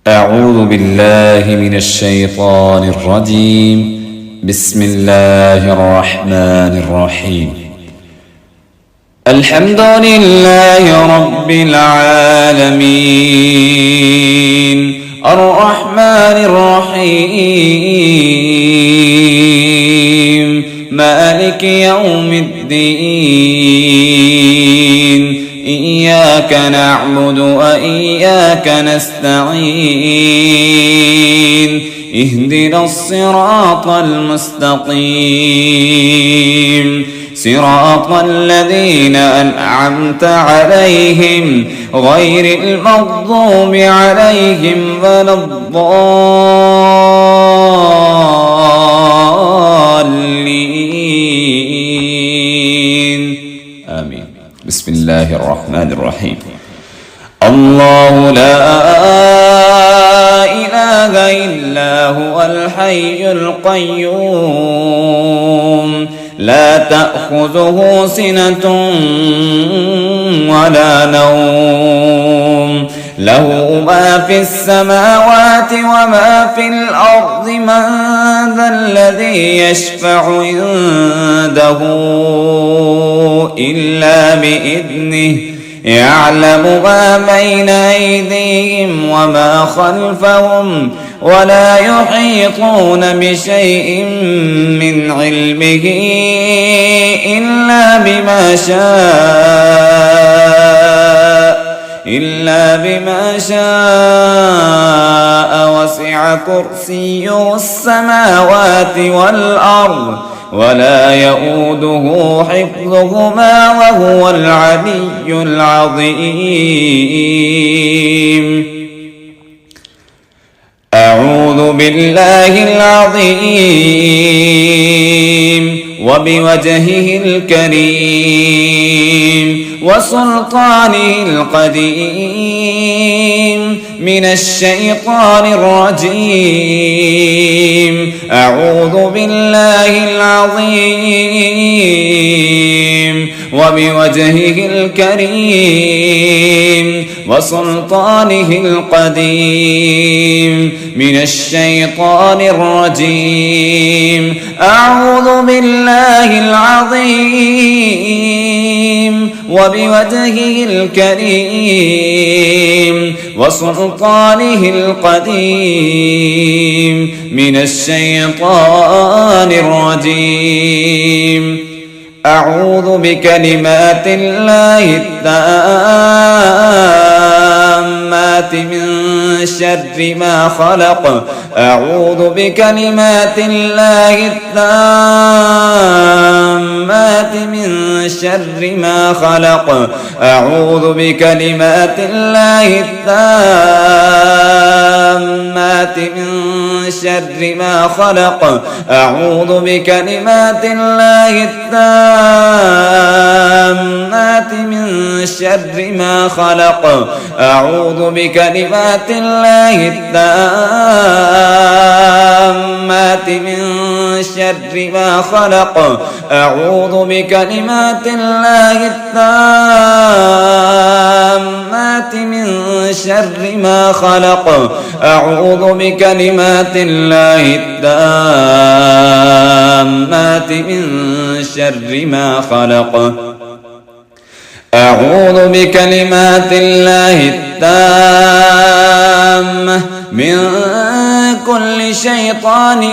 أعوذ بالله من الشيطان الرجيم. بسم الله الرحمن الرحيم. الحمد لله رب العالمين الرحمن الرحيم مالك يوم الدين. إياك نعبد وإياك نستعين. اهدنا الصراط المستقيم صراط الذين أنعمت عليهم غير المغضوب عليهم ولا الضالين. آمين. بسم الله الرحمن الرحيم. الله لا إله إلا هو الحي القيوم لا تأخذه سنة ولا نوم له ما في السماوات وما في الأرض. من ذا الذي يشفع عنده إلا بإذنه يعلم ما بين أيديهم وما خلفهم ولا يحيطون بشيء من علمه إلا بما شاء وسع كرسيه السماوات والأرض ولا يؤوده حفظهما وهو العلي العظيم. أعوذ بالله العظيم وبوجهه الكريم وسلطانه القديم من الشيطان الرجيم. أعوذ بالله العظيم وبوجهه الكريم وسلطانه القديم من الشيطان الرجيم. أعوذ بالله العظيم وبوجهه الكريم وسلطانه القديم من الشيطان الرجيم. أعوذ بكلمات الله التامات من شر ما خلق. أعوذ بكلمات الله التامات من شر ما خلق. أعوذ بكلمات الله التامات من شر ما خلق. أعوذ بكلمات الله التامات من شر ما خلق. أعوذ بكلمات الله التامات من شر ما خلق. أعوذ بكلمات الله التامات من شر ما خلق. أعوذ بكلمات الله التامات من شر ما خلق. أعوذ بكلمات الله التامة من كل شيطان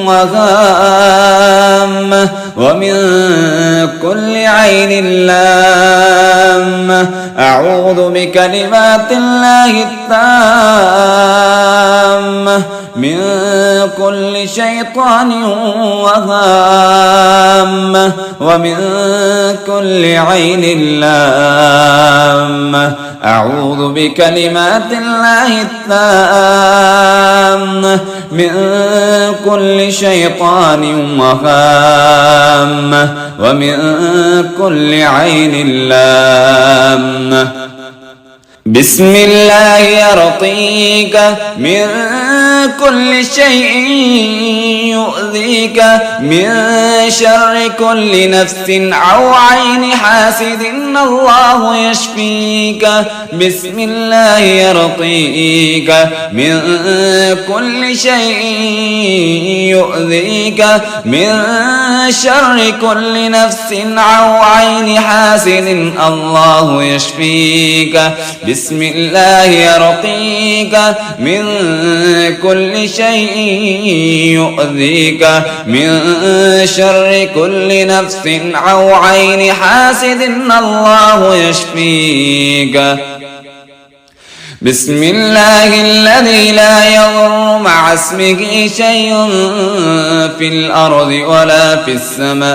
وهامة ومن كل عين لامة. أعوذ بكلمات الله التامة من كل شيطان وهامة ومن كل عين لامة. أعوذ بكلمات الله التامة من كل شيطان وهامة ومن كل عين لامة. بسم الله يرقيك من كل شيء يؤذيك من شر كل نفس أو عين حاسد الله يشفيك بسم الله يرقيك من كل شيء يؤذيك من شر كل نفس أو عين حاسد الله يشفيك بسم الله يرقيك من كل شيء يؤذيك من شر كل نفس أو عين حاسد الله يشفيك بسم الله الذي لا يضر مع اسمه شيء في الأرض ولا في السماء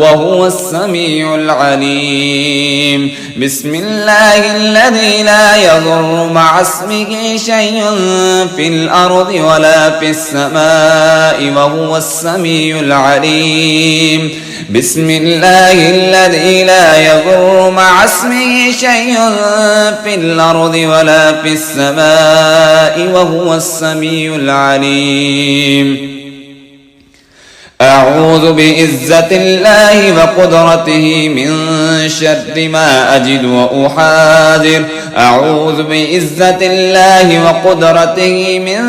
وهو السميع العليم بسم الله الذي لا يضر مع اسمه شيء في الأرض ولا في السماء وهو السميع العليم بسم الله الذي لا يضر مع اسمه شيء في الأرض ولا في السماء وهو السميع العليم أعوذ بعزة الله وقدرته من شر ما أجد وأحاذر أعوذ بعزة الله وقدرته من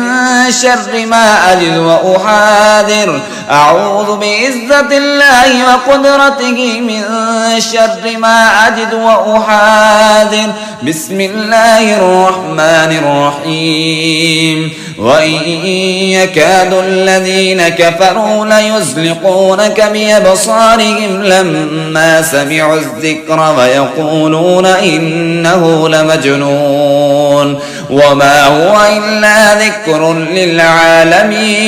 شر ما أجد وأحاذر أعوذ بعزة الله وقدرته من شر ما أجد وأحاذر بسم الله الرحمن الرحيم وإن يكاد الذين كفروا ليزلقونك بأبصارهم لما سمعوا الذكر ويقولون إنه لمجنون وما هو إلا ذكر للعالمين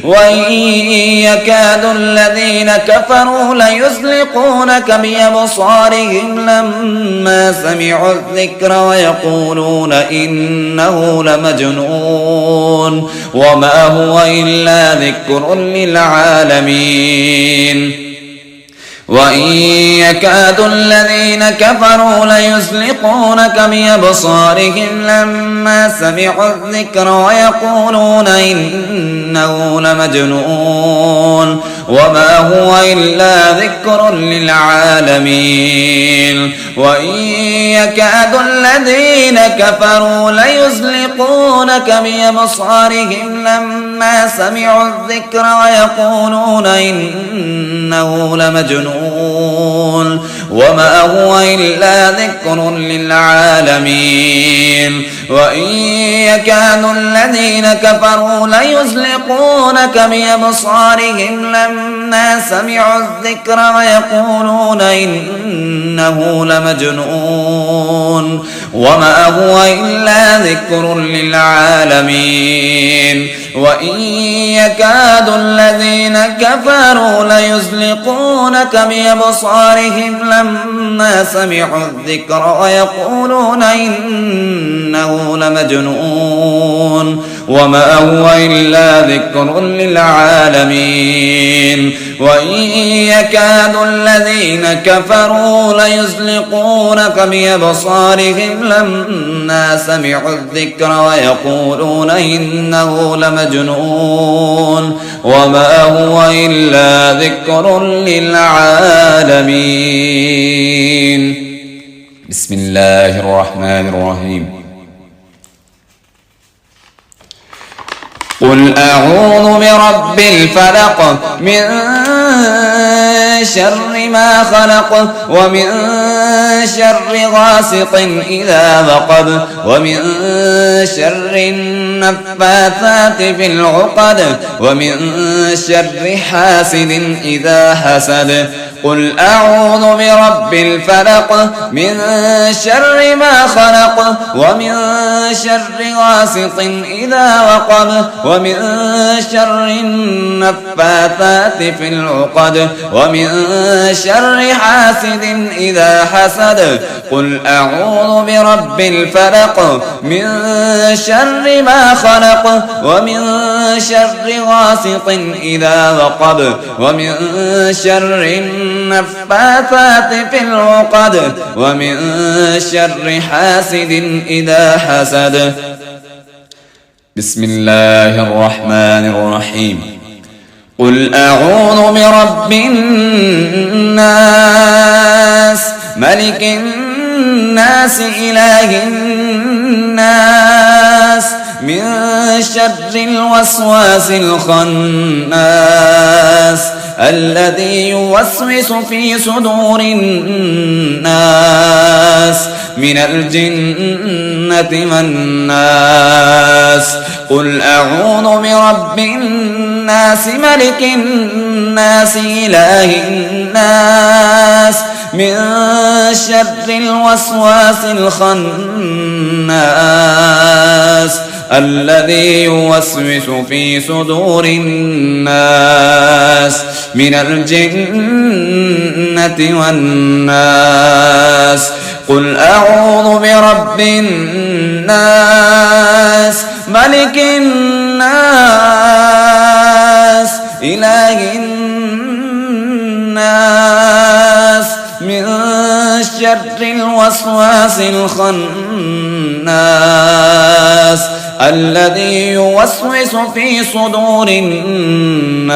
وإن يكاد الذين كفروا ليزلقونك بأبصارهم لما سمعوا الذكر ويقولون إنه لمجنون وما هو إلا ذكر للعالمين وإن يكاد الذين كفروا ليزلقونك بأبصارهم لما سمعوا الذكر ويقولون إنه لمجنون وما هو إلا ذكر للعالمين وإن يكاد الذين كفروا ليزلقونك بأبصارهم لما سمعوا الذكر ويقولون إنه لمجنون وما هو إلا ذكر للعالمين وإن يكاد الذين كفروا ليزلقونك بأبصارهم لما سمعوا الذكر ويقولون إنه لمجنون وما هو إلا ذكر للعالمين وإن يكاد الذين كفروا ليزلقونك بأبصارهم لما سمعوا الذكر ويقولون إنه لمجنون وما هو إلا ذكر للعالمين وإن يكاد الذين كفروا ليزلقونك بأبصارهم لما سمعوا الذكر ويقولون إنه لمجنون وما هو إلا ذكر للعالمين بسم الله الرحمن الرحيم قل أعوذ برب الفلق من شر ما خلق ومن شر غاسق إذا وقب ومن شر النفاثات في العقد ومن شر حاسد إذا حسد قل أعوذ برب الفلق من شر ما خلق ومن شر غاسق إذا وقب ومن شر النفاثات في العقد ومن شر حاسد إذا حسد قل أعوذ برب الفلق من شر ما خلق ومن شر غاسق إذا وقب ومن شر النفاثات في العقد ومن شر حاسد إذا حسد بسم الله الرحمن الرحيم قل أعوذ برب الناس ملك الناس إله الناس من شر الوسواس الخناس الذي يوسوس في صدور الناس من الجنة والناس قل أعوذ برب الناس ملك الناس إله الناس من شر الوسواس الخناس الذي يوسوس في صدور الناس من الجنة والناس قل أعوذ برب الناس ملك الناس إله الناس من شر الوسواس الخناس الذي يوسوس في صدور الناس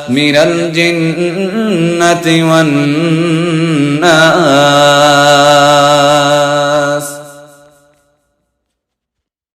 من الجنة والناس